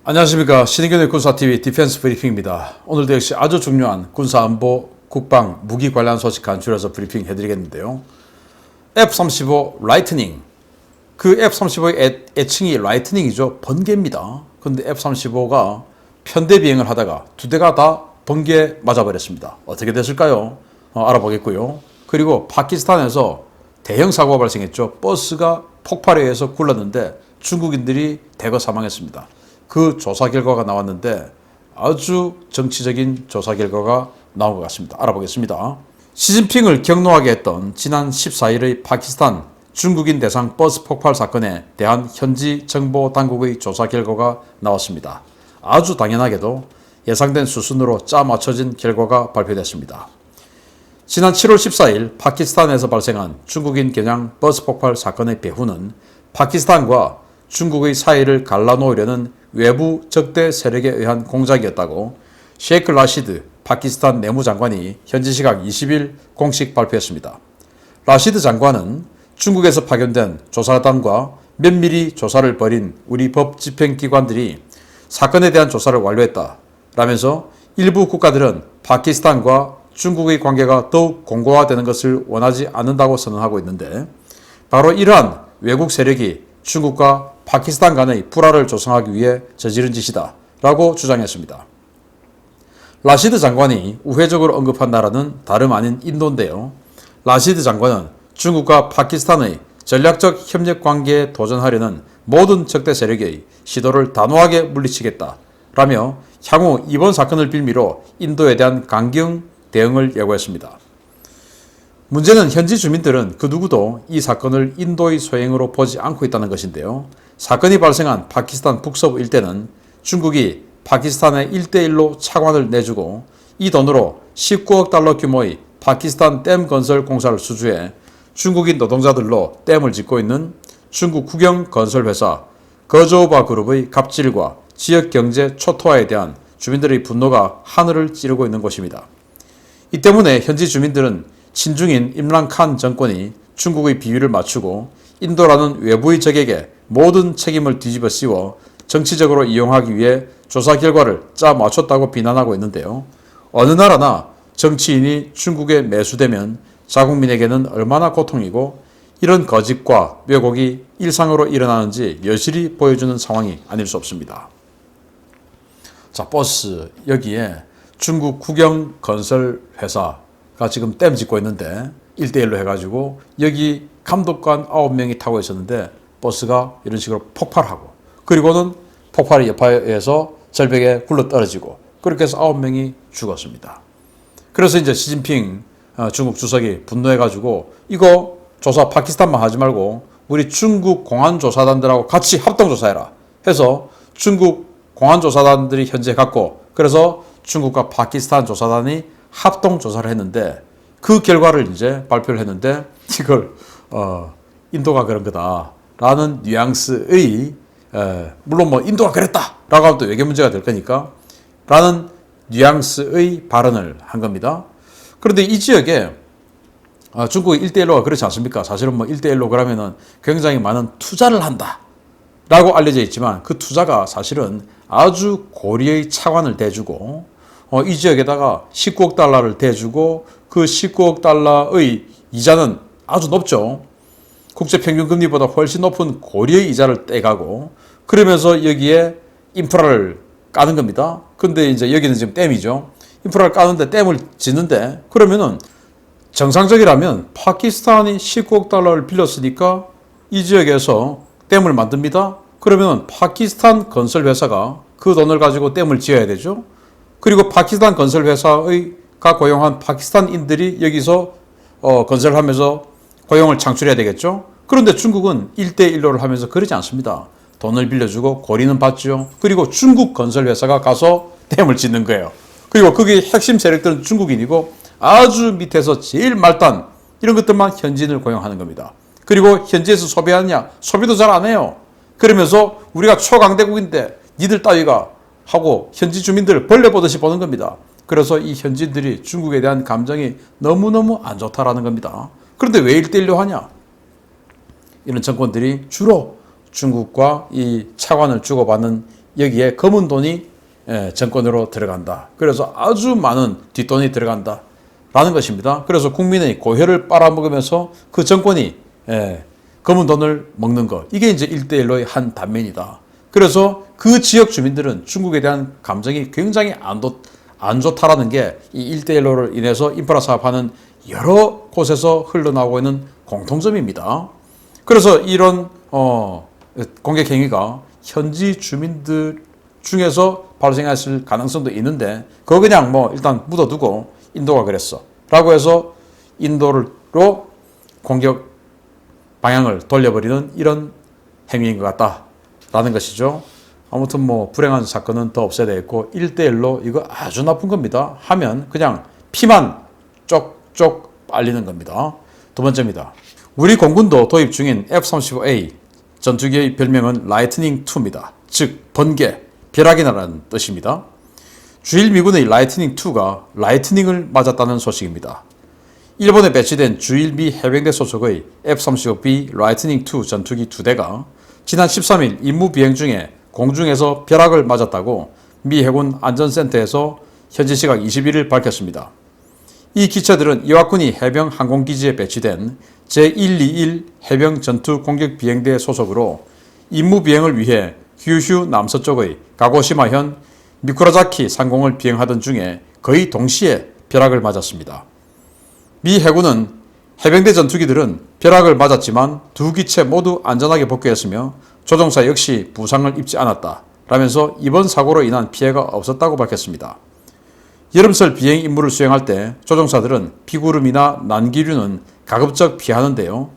안녕하십니까. 신인균의 군사TV 디펜스 브리핑입니다. 오늘도 역시 아주 중요한 군사안보, 국방, 무기 관련 소식 한 줄여서 브리핑 해드리겠는데요. F-35 라이트닝. 그 F-35의 애칭이 라이트닝이죠. 번개입니다. 그런데 F-35가 편대 비행을 하다가 두 대가 다 번개 맞아버렸습니다. 어떻게 됐을까요? 알아보겠고요. 그리고 파키스탄에서 대형 사고가 발생했죠. 버스가 폭발에 의해서 굴렀는데 중국인들이 대거 사망했습니다. 그 조사 결과가 나왔는데 아주 정치적인 조사 결과가 나온 것 같습니다. 알아보겠습니다. 시진핑을 격노하게 했던 지난 14일의 파키스탄 중국인 대상 버스 폭발 사건에 대한 현지 정보 당국의 조사 결과가 나왔습니다. 아주 당연하게도 예상된 수순으로 짜 맞춰진 결과가 발표됐습니다. 지난 7월 14일 파키스탄에서 발생한 중국인 겨냥 버스 폭발 사건의 배후는 파키스탄과 중국의 사이를 갈라놓으려는 외부 적대 세력에 의한 공작이었다고 셰이크 라시드 파키스탄 내무장관이 현지 시각 20일 공식 발표했습니다. 라시드 장관은 중국에서 파견된 조사단과 면밀히 조사를 벌인 우리 법 집행기관들이 사건에 대한 조사를 완료했다 라면서 일부 국가들은 파키스탄과 중국의 관계가 더욱 공고화되는 것을 원하지 않는다고 선언하고 있는데 바로 이러한 외국 세력이 중국과 파키스탄 간의 불화를 조성하기 위해 저지른 짓이다 라고 주장했습니다. 라시드 장관이 우회적으로 언급한 나라는 다름 아닌 인도인데요. 라시드 장관은 중국과 파키스탄의 전략적 협력 관계에 도전하려는 모든 적대 세력의 시도를 단호하게 물리치겠다 라며 향후 이번 사건을 빌미로 인도에 대한 강경 대응을 예고했습니다. 문제는 현지 주민들은 그 누구도 이 사건을 인도의 소행으로 보지 않고 있다는 것인데요. 사건이 발생한 파키스탄 북서부 일대는 중국이 파키스탄에 1대1로 차관을 내주고 이 돈으로 19억 달러 규모의 파키스탄 댐 건설 공사를 수주해 중국인 노동자들로 댐을 짓고 있는 중국 국영 건설회사 거저우바 그룹의 갑질과 지역경제 초토화에 대한 주민들의 분노가 하늘을 찌르고 있는 곳입니다. 이 때문에 현지 주민들은 친중인 임란 칸 정권이 중국의 비위를 맞추고 인도라는 외부의 적에게 모든 책임을 뒤집어 씌워 정치적으로 이용하기 위해 조사 결과를 짜 맞췄다고 비난하고 있는데요. 어느 나라나 정치인이 중국에 매수되면 자국민에게는 얼마나 고통이고 이런 거짓과 왜곡이 일상으로 일어나는지 여실히 보여주는 상황이 아닐 수 없습니다. 자, 버스 여기에 중국 국영 건설 회사가 지금 댐 짓고 있는데 1대1로 해가지고 여기 감독관 9명이 타고 있었는데 버스가 이런 식으로 폭발하고 그리고는 폭발의 여파에서 절벽에 굴러 떨어지고 그렇게 해서 9명이 죽었습니다. 그래서 이제 시진핑 중국 주석이 분노해가지고 이거 조사 파키스탄만 하지 말고 우리 중국 공안조사단들하고 같이 합동조사해라 해서 중국 공안조사단들이 현재 갖고 그래서 중국과 파키스탄 조사단이 합동조사를 했는데 그 결과를 이제 발표를 했는데 이걸 인도가 그런 거다라는 뉘앙스의 물론 뭐 인도가 그랬다라고 하면 또 외교 문제가 될 거니까 라는 뉘앙스의 발언을 한 겁니다. 그런데 이 지역에 중국의 1대1로가 그렇지 않습니까? 사실은 뭐 1대1로 그러면은 굉장히 많은 투자를 한다 라고 알려져 있지만 그 투자가 사실은 아주 고리의 차관을 대주고 이 지역에다가 19억 달러를 대주고 그 19억 달러의 이자는 아주 높죠. 국제평균금리보다 훨씬 높은 고리의 이자를 떼가고 그러면서 여기에 인프라를 까는 겁니다. 근데 이제 여기는 지금 댐이죠. 인프라를 까는데 댐을 짓는데 그러면은 정상적이라면 파키스탄이 19억 달러를 빌렸으니까 이 지역에서 댐을 만듭니다. 그러면 파키스탄 건설회사가 그 돈을 가지고 댐을 지어야 되죠. 그리고 파키스탄 건설회사가 고용한 파키스탄인들이 여기서 건설하면서 고용을 창출해야 되겠죠. 그런데 중국은 1대1로를 하면서 그러지 않습니다. 돈을 빌려주고 고리는 받죠. 그리고 중국 건설회사가 가서 댐을 짓는 거예요. 그리고 거기 핵심 세력들은 중국인이고 아주 밑에서 제일 말단 이런 것들만 현지인을 고용하는 겁니다. 그리고 현지에서 소비하느냐? 소비도 잘 안 해요. 그러면서 우리가 초강대국인데 니들 따위가 하고 현지 주민들을 벌레 보듯이 보는 겁니다. 그래서 이 현지인들이 중국에 대한 감정이 너무너무 안 좋다라는 겁니다. 그런데 왜 1대1로 하냐? 이런 정권들이 주로 중국과 이 차관을 주고받는 여기에 검은 돈이 정권으로 들어간다. 그래서 아주 많은 뒷돈이 들어간다. 라는 것입니다. 그래서 국민의 고혈을 빨아먹으면서 그 정권이 검은 돈을 먹는 것. 이게 이제 1대1로의 한 단면이다. 그래서 그 지역 주민들은 중국에 대한 감정이 굉장히 안 좋다라는 게 이 1대1로를 인해서 인프라 사업하는 여러 곳에서 흘러나오고 있는 공통점입니다. 그래서 이런 공격 행위가 현지 주민들 중에서 발생했을 가능성도 있는데 그거 그냥 뭐 일단 묻어두고 인도가 그랬어 라고 해서 인도로 공격 방향을 돌려버리는 이런 행위인 것 같다라는 것이죠. 아무튼 뭐 불행한 사건은 더 없어야 되겠고 1대1로 이거 아주 나쁜 겁니다. 하면 그냥 피만 쪽쪽 빨리는 겁니다. 두 번째입니다. 우리 공군도 도입 중인 F-35A 전투기의 별명은 라이트닝2입니다. 즉 번개, 벼락이라는 뜻입니다. 주일 미군의 라이트닝2가 라이트닝을 맞았다는 소식입니다. 일본에 배치된 주일 미 해병대 소속의 F-35B 라이트닝2 전투기 2대가 지난 13일 임무 비행 중에 공중에서 벼락을 맞았다고 미 해군 안전센터에서 현지 시각 21일 밝혔습니다. 이 기체들은 이와쿠니 해병 항공기지에 배치된 제121 해병 전투 공격 비행대 소속으로 임무 비행을 위해 규슈 남서쪽의 가고시마현 미쿠라자키 상공을 비행하던 중에 거의 동시에 벼락을 맞았습니다. 미 해군은 해병대 전투기들은 벼락을 맞았지만 두 기체 모두 안전하게 복귀했으며 조종사 역시 부상을 입지 않았다 라면서 이번 사고로 인한 피해가 없었다고 밝혔습니다. 여름철 비행 임무를 수행할 때 조종사들은 비구름이나 난기류는 가급적 피하는데요.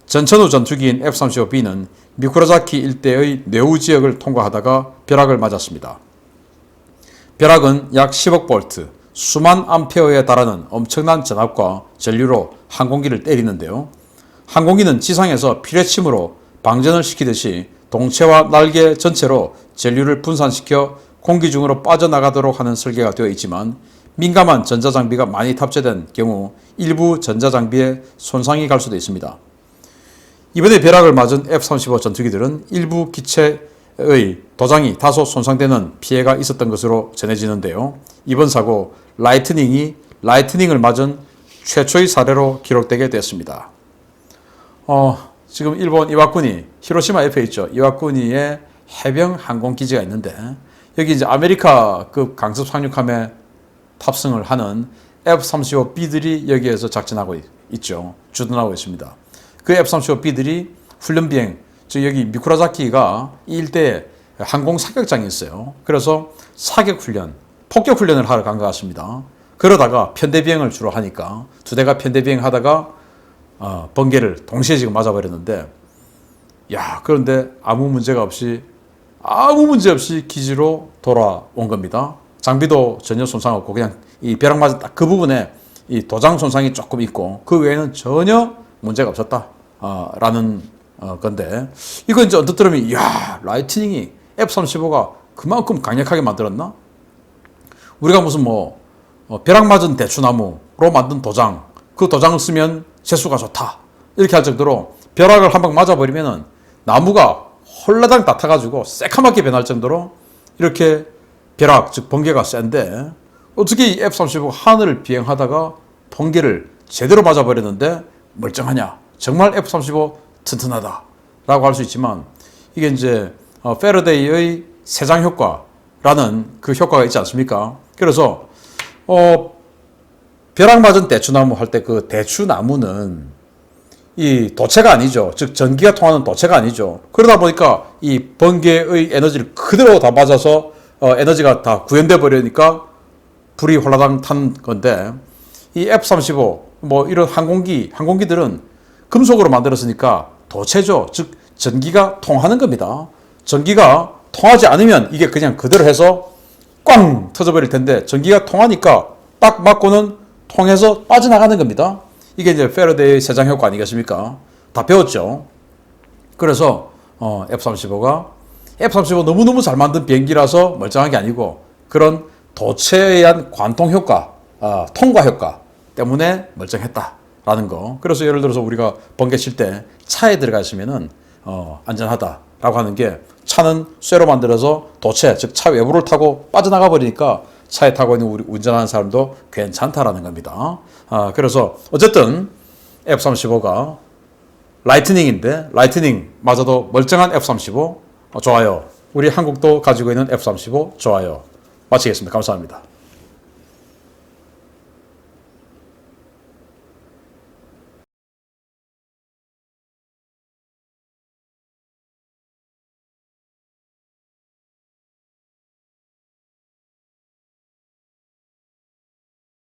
전천후 전투기인 F-35B는 미쿠라자키 일대의 뇌우 지역을 통과하다가 벼락을 맞았습니다. 벼락은 약 10억 볼트, 수만 암페어에 달하는 엄청난 전압과 전류로 항공기를 때리는데요. 항공기는 지상에서 피뢰침으로 방전을 시키듯이 동체와 날개 전체로 전류를 분산시켜 공기 중으로 빠져나가도록 하는 설계가 되어 있지만 민감한 전자장비가 많이 탑재된 경우 일부 전자장비에 손상이 갈 수도 있습니다. 이번에 벼락을 맞은 F-35 전투기들은 일부 기체의 도장이 다소 손상되는 피해가 있었던 것으로 전해지는데요. 이번 사고 라이트닝을 맞은 최초의 사례로 기록되게 됐습니다. 지금 일본 이와쿠니 히로시마 옆에 있죠. 이와쿠니에 해병 항공기지가 있는데 여기 이제 아메리카급 강습 상륙함에 탑승을 하는 F-35B들이 여기에서 작전하고 있죠. 주둔하고 있습니다. 그 F-35B들이 훈련 비행, 즉 여기 미쿠라자키가 이 일대에 항공 사격장이 있어요. 그래서 사격 훈련, 폭격 훈련을 하러 간 것 같습니다. 그러다가 편대 비행을 주로 하니까 두 대가 편대 비행하다가 번개를 동시에 지금 맞아버렸는데, 그런데 아무 문제 없이 기지로 돌아온 겁니다. 장비도 전혀 손상 없고 그냥 이 벼락 맞은 딱 그 부분에 이 도장 손상이 조금 있고 그 외에는 전혀 문제가 없었다 라는 건데, 이거 이제 언뜻 들으면 라이트닝이 F-35가 그만큼 강력하게 만들었나? 우리가 무슨 벼락 맞은 대추나무로 만든 도장, 그 도장을 쓰면 재수가 좋다 이렇게 할 정도로 벼락을 한 방 맞아버리면은 나무가 홀라당 다 타가지고 새카맣게 변할 정도로 이렇게 벼락, 즉 번개가 센데 어떻게 이 F-35가 하늘을 비행하다가 번개를 제대로 맞아버렸는데 멀쩡하냐? 정말 F-35 튼튼하다 라고 할 수 있지만 이게 이제 패러데이의 세장 효과라는 그 효과가 있지 않습니까? 그래서 벼락 맞은 대추나무 할 때 그 대추나무는 이 도체가 아니죠. 즉 전기가 통하는 도체가 아니죠. 그러다 보니까 이 번개의 에너지를 그대로 다 맞아서 에너지가 다 구현돼 버리니까 불이 홀라당 탄 건데, 이 F-35 이런 항공기들은 금속으로 만들었으니까 도체죠. 즉 전기가 통하는 겁니다. 전기가 통하지 않으면 이게 그냥 그대로 해서 꽝 터져버릴 텐데, 전기가 통하니까 딱 맞고는 통해서 빠져나가는 겁니다. 이게 이제 패러데이의 세장 효과 아니겠습니까? 다 배웠죠. 그래서 F-35 너무너무 잘 만든 비행기라서 멀쩡한 게 아니고 그런 도체에 의한 관통 효과, 통과 효과 때문에 멀쩡했다라는 거. 그래서 예를 들어서 우리가 번개 칠 때 차에 들어가 있으면은 안전하다라고 하는 게 차는 쇠로 만들어서 도체, 즉 차 외부를 타고 빠져나가 버리니까 차에 타고 있는 우리 운전하는 사람도 괜찮다라는 겁니다. 그래서 어쨌든 F-35가 라이트닝인데 라이트닝마저도 멀쩡한 F-35 좋아요. 우리 한국도 가지고 있는 F-35 좋아요. 마치겠습니다. 감사합니다.